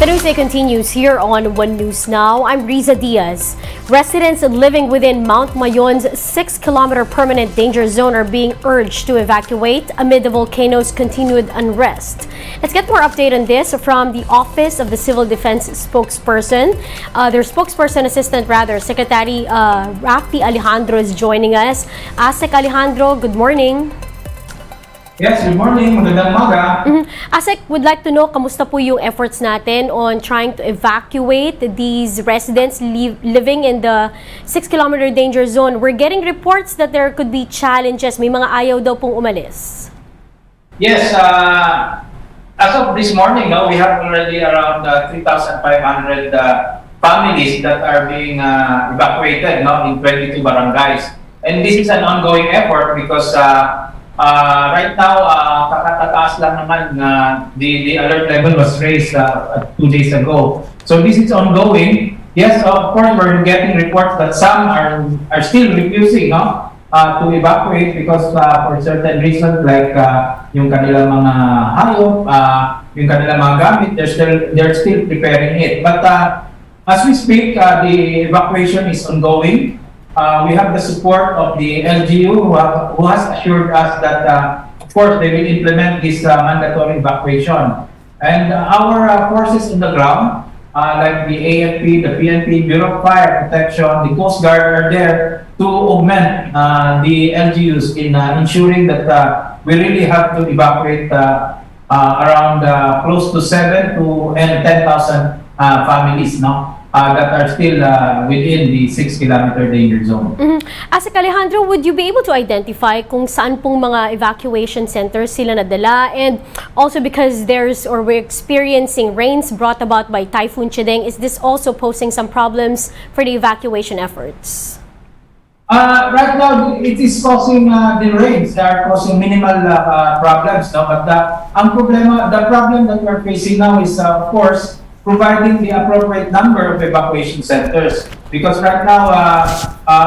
The news day continues here on One News Now. I'm Riza Diaz. Residents living within Mount Mayon's 6-kilometer permanent danger zone are being urged to evacuate amid the volcano's continued unrest. Let's get more update on this from the Office of the Civil Defense spokesperson. Their spokesperson assistant, Secretary Rafi Alejandro is joining us. ASEC Alejandro, good morning. Yes, good morning. Magandang umaga. ASEC, would like to know kamusta po yung efforts natin on trying to evacuate these residents living in the 6-kilometer danger zone. We're getting reports that there could be challenges. May mga ayaw daw pong umalis. Yes, as of this morning, we have already around 3,500 families that are being evacuated in 22 barangays. And this is an ongoing effort because right now, kakatataas lang naman the alert level was raised 2 days ago. So this is ongoing. Yes, of course, we're getting reports that some are still refusing to evacuate because for certain reasons like yung kanilang mga hayop, yung kanilang mga gamit, they're still preparing it. But as we speak, the evacuation is ongoing. We have the support of the LGU who has assured us that, of course, they will implement this mandatory evacuation. And our forces on the ground, like the AFP, the PNP, Bureau of Fire Protection, the Coast Guard are there to augment the LGUs in ensuring that we really have to evacuate around close to 7,000 to 10,000 families, that are still within the 6-kilometer danger zone. ASEC Alejandro, would you be able to identify kung saan pong mga evacuation centers sila nadala? And also because we're experiencing rains brought about by Typhoon Chideng, is this also posing some problems for the evacuation efforts? Right now, it is causing the rains. They are causing minimal problems. But the problem that we're facing now is, of course, providing the appropriate number of evacuation centers. Because right now,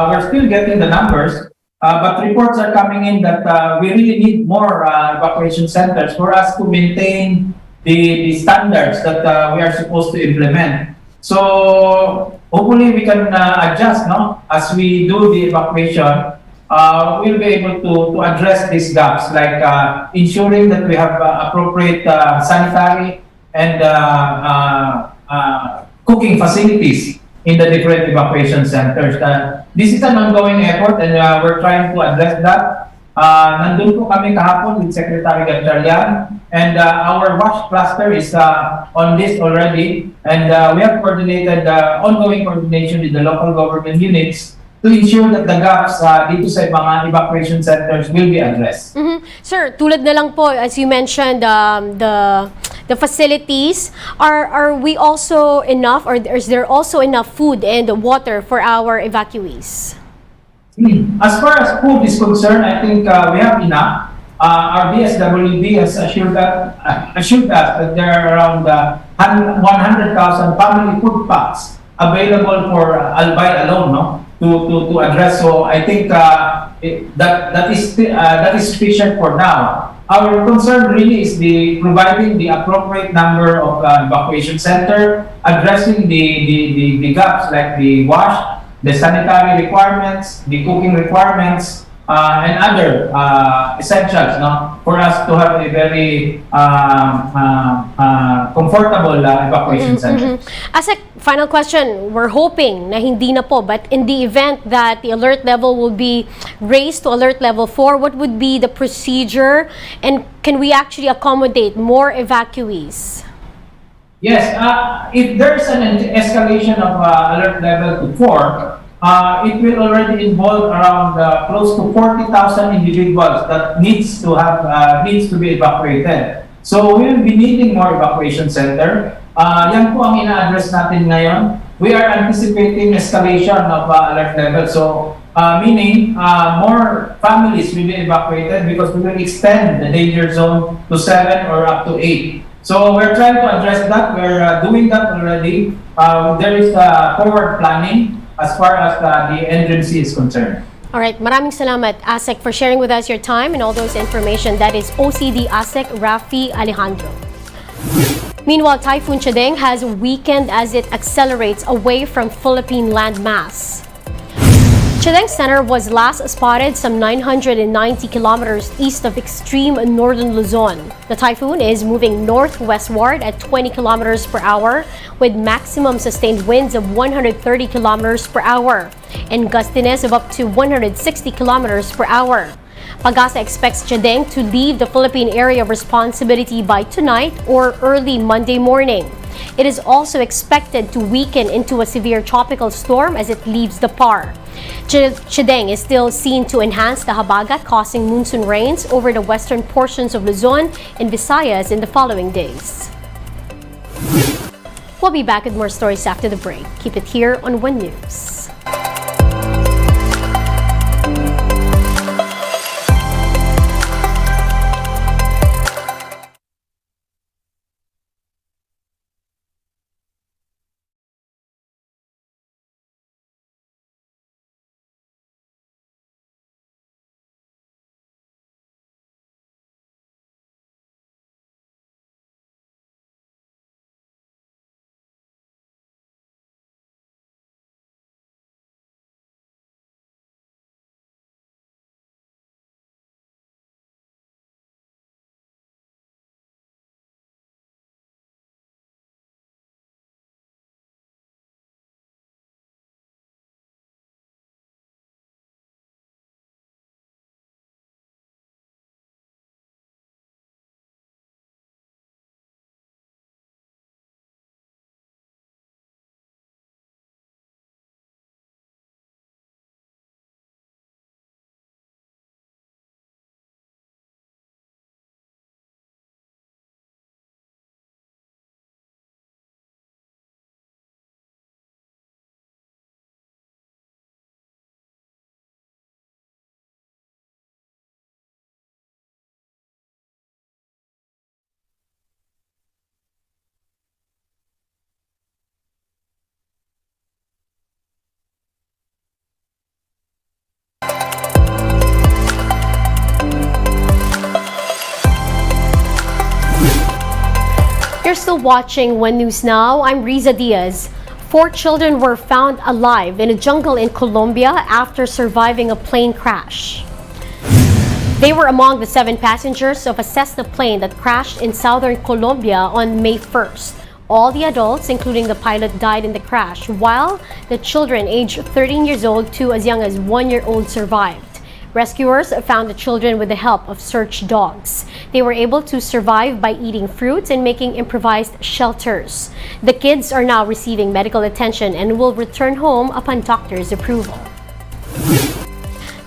we're still getting the numbers, but reports are coming in that we really need more evacuation centers for us to maintain the standards that we are supposed to implement. So hopefully we can adjust, as we do the evacuation, we'll be able to address these gaps, like ensuring that we have appropriate sanitary and cooking facilities in the different evacuation centers. This is an ongoing effort and we're trying to address that. Nandun po kami kahapon with Secretary Gatchalian and our WASH cluster is on this already, and we have coordinated ongoing coordination with the local government units to ensure that the gaps dito sa mga evacuation centers will be addressed. Sir, tulad na lang po, as you mentioned, the facilities, are we also enough, or is there also enough food and water for our evacuees? As far as food is concerned, I think we have enough. Our DSWD has assured us that there are around 100,000 family food packs available for Albay alone, to address. So I think that is sufficient for now. Our concern really is providing the appropriate number of evacuation center, addressing the gaps like the wash, the sanitary requirements, the cooking requirements, and other essentials, for us to have a very comfortable evacuation center. As a final question, we're hoping na hindi na po, but in the event that the alert level will be raised to alert level 4, what would be the procedure, and can we actually accommodate more evacuees? Yes, if there's an escalation of alert level to 4, it will already involve around close to 40,000 individuals that needs to be evacuated. So we will be needing more evacuation center. Yan po ang ina-address natin ngayon. We are anticipating escalation of alert level. So meaning more families will be evacuated because we will extend the danger zone to 7 or up to 8. So we're trying to address that. We're doing that already. There is forward planning as far as the emergency is concerned. All right, maraming salamat, ASEC, for sharing with us your time and all those information. That is OCD ASEC Rafi Alejandro. Meanwhile, Typhoon Chedeng has weakened as it accelerates away from Philippine landmass. Chedeng Center was last spotted some 990 kilometers east of extreme northern Luzon. The typhoon is moving northwestward at 20 kilometers per hour with maximum sustained winds of 130 kilometers per hour and gustiness of up to 160 kilometers per hour. Pagasa expects Chedeng to leave the Philippine area of responsibility by tonight or early Monday morning. It is also expected to weaken into a severe tropical storm as it leaves the PAR. Chedeng is still seen to enhance the habagat, causing monsoon rains over the western portions of Luzon and Visayas in the following days. We'll be back with more stories after the break. Keep it here on One News. You're still watching One News Now. I'm Riza Diaz. 4 children were found alive in a jungle in Colombia after surviving a plane crash. They were among the 7 passengers of a Cessna plane that crashed in southern Colombia on May 1st. All the adults, including the pilot, died in the crash, while the children aged 13 years old to as young as 1-year-old survived. Rescuers found the children with the help of search dogs. They were able to survive by eating fruits and making improvised shelters. The kids are now receiving medical attention and will return home upon doctor's approval.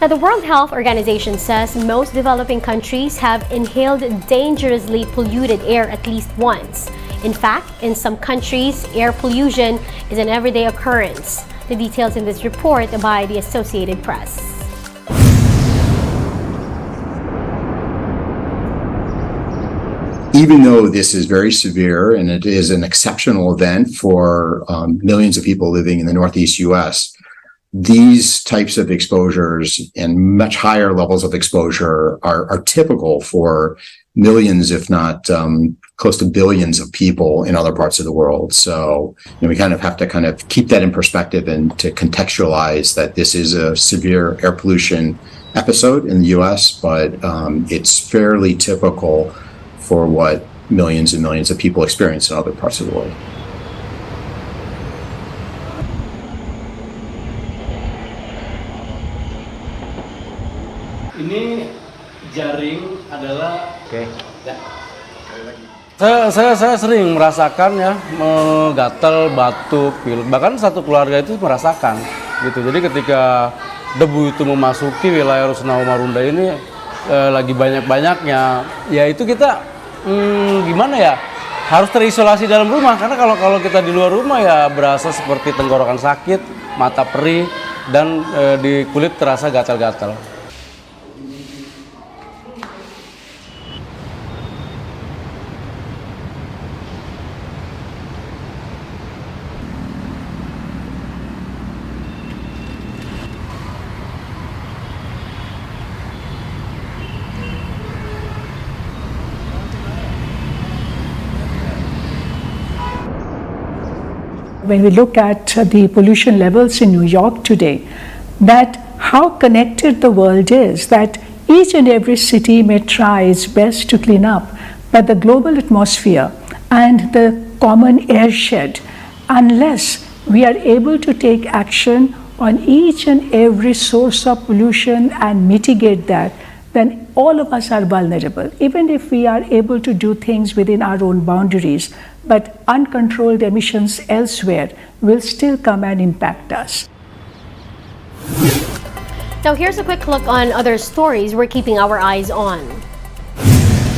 Now, the World Health Organization says most developing countries have inhaled dangerously polluted air at least once. In fact, in some countries, air pollution is an everyday occurrence. The details in this report by the Associated Press. Even though this is very severe and it is an exceptional event for millions of people living in the Northeast U.S., these types of exposures and much higher levels of exposure are typical for millions, if not close to billions of people in other parts of the world. So we kind of have to keep that in perspective and to contextualize that this is a severe air pollution episode in the U.S., but it's fairly typical for what millions and millions of people experience in other parts of the world. Ini jaring adalah saya sering merasakan ya, gatal, batuk, pilek, bahkan satu keluarga itu merasakan gitu. Jadi ketika debu itu memasuki wilayah Rusunawa Marunda ini lagi banyak-banyaknya, ya itu kita gimana ya, harus terisolasi dalam rumah, karena kalau kita di luar rumah ya berasa seperti tenggorokan sakit, mata perih, dan di kulit terasa gatal-gatal. When we look at the pollution levels in New York today, that how connected the world is, that each and every city may try its best to clean up, but the global atmosphere and the common airshed, unless we are able to take action on each and every source of pollution and mitigate that, then all of us are vulnerable. Even if we are able to do things within our own boundaries, but uncontrolled emissions elsewhere will still come and impact us. Now here's a quick look on other stories we're keeping our eyes on.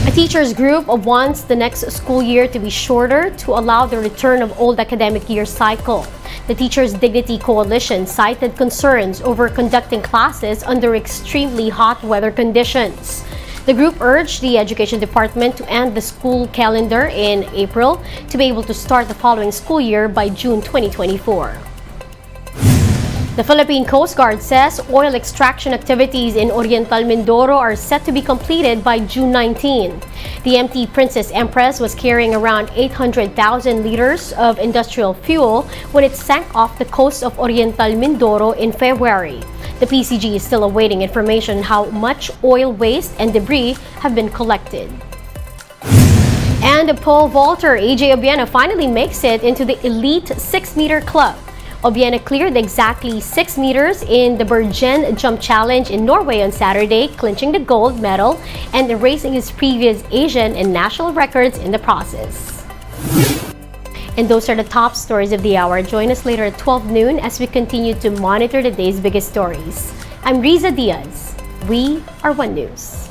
A teachers group wants the next school year to be shorter to allow the return of old academic year cycle. The Teachers Dignity Coalition cited concerns over conducting classes under extremely hot weather conditions. The group urged the Education Department to end the school calendar in April to be able to start the following school year by June 2024. The Philippine Coast Guard says oil extraction activities in Oriental Mindoro are set to be completed by June 19. The MT Princess Empress was carrying around 800,000 liters of industrial fuel when it sank off the coast of Oriental Mindoro in February. The PCG is still awaiting information on how much oil waste and debris have been collected. And pole vaulter AJ Obiena finally makes it into the elite 6-meter club. Obiena cleared exactly 6 meters in the Bergen Jump Challenge in Norway on Saturday, clinching the gold medal and erasing his previous Asian and national records in the process. And those are the top stories of the hour. Join us later at 12 noon as we continue to monitor the day's biggest stories. I'm Riza Diaz. We are One News.